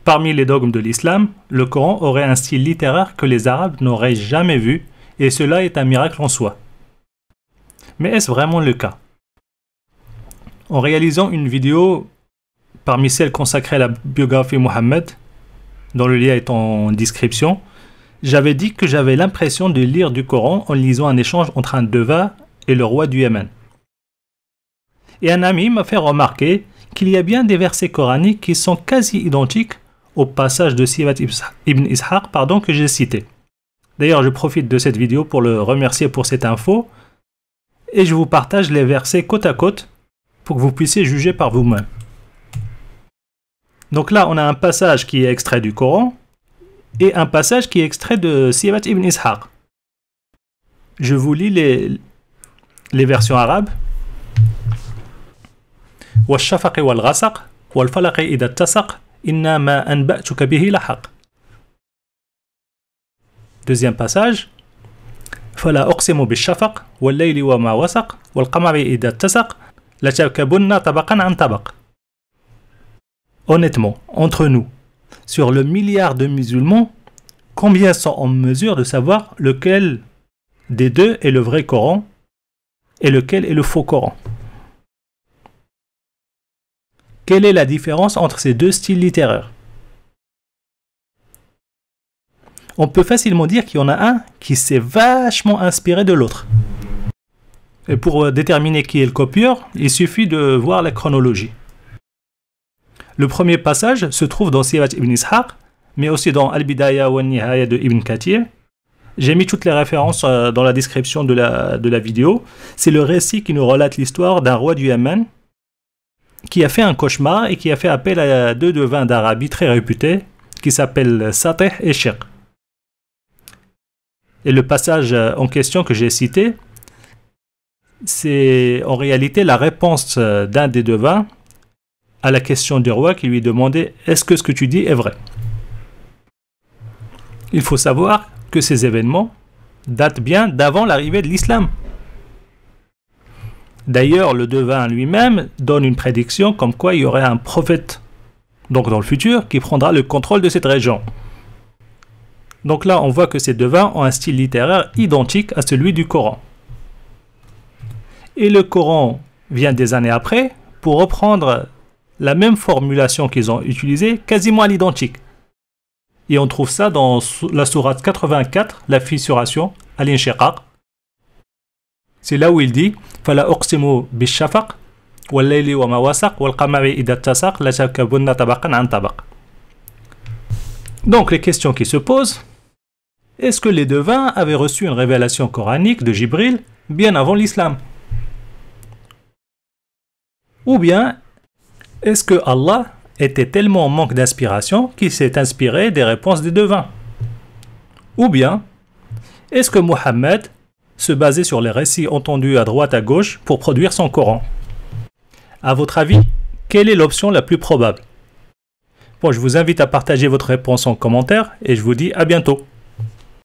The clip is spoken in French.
Parmi les dogmes de l'islam, le Coran aurait un style littéraire que les Arabes n'auraient jamais vu, et cela est un miracle en soi. Mais est-ce vraiment le cas? En réalisant une vidéo parmi celles consacrées à la biographie Mohammed, dont le lien est en description, j'avais dit que j'avais l'impression de lire du Coran en lisant un échange entre un devin et le roi du Yémen. Et un ami m'a fait remarquer qu'il y a bien des versets coraniques qui sont quasi identiques au passage de Sirat ibn Ishaq que j'ai cité. D'ailleurs, je profite de cette vidéo pour le remercier pour cette info et je vous partage les versets côte à côte pour que vous puissiez juger par vous-même. Donc là, on a un passage qui est extrait du Coran et un passage qui est extrait de Sirat ibn Ishaq. Je vous lis les versions arabes. وَالشَّفَقِ وَالْغَسَقِ وَالْفَلَقِ إِذَا اتَّسَقَ إِنَّا مَا أَنْبَأْتُكَ بِهِ لَحَقٍ. Deuxième passage. فَلَا أُقْسِمُ بِالشَّفَقِ وَاللَّيْلِ وَمَا وَسَقَ وَالْقَمَرِ إِذَا اتَّسَقَ لَتَرْكَبُنَّ طَبَقًا عَنْ طَبَقٍ. Honnêtement, entre nous, sur le milliard de musulmans, combien sont en mesure de savoir lequel des deux est le vrai Coran et lequel est le faux Coran? Quelle est la différence entre ces deux styles littéraires? On peut facilement dire qu'il y en a un qui s'est vachement inspiré de l'autre. Et pour déterminer qui est le copieur, il suffit de voir la chronologie. Le premier passage se trouve dans Sirat ibn Ishaq, mais aussi dans Al-Bidaya wa Nihaya de Ibn Kathir. J'ai mis toutes les références dans la description de la vidéo. C'est le récit qui nous relate l'histoire d'un roi du Yémen qui a fait un cauchemar et qui a fait appel à deux devins d'Arabie très réputés qui s'appellent Satih et Shiq. Et le passage en question que j'ai cité, c'est en réalité la réponse d'un des devins à la question du roi qui lui demandait « Est-ce que ce que tu dis est vrai ?» Il faut savoir que ces événements datent bien d'avant l'arrivée de l'islam. D'ailleurs, le devin lui-même donne une prédiction comme quoi il y aurait un prophète, donc dans le futur, qui prendra le contrôle de cette région. Donc là, on voit que ces devins ont un style littéraire identique à celui du Coran. Et le Coran vient des années après pour reprendre la même formulation qu'ils ont utilisée, quasiment à l'identique. Et on trouve ça dans la sourate 84, la fissuration, Al-Inshiqaq. C'est là où il dit فَلَا أُقْسِمُ بِالشَّفَقِ وَاللَّيْلِ وَمَا وَسَقَ وَالْقَمَرِ إِذَا اتَّسَقَ لَتَرْكَبُنَّ طَبَقًا عَنْ طَبَقٍ. Donc les questions qui se posent, est-ce que les devins avaient reçu une révélation coranique de Jibril bien avant l'islam? Ou bien, est-ce que Allah était tellement en manque d'inspiration qu'il s'est inspiré des réponses des devins? Ou bien, est-ce que Mohammed se basait sur les récits entendus à droite à gauche pour produire son Coran? À votre avis, quelle est l'option la plus probable? Bon, je vous invite à partager votre réponse en commentaire et je vous dis à bientôt.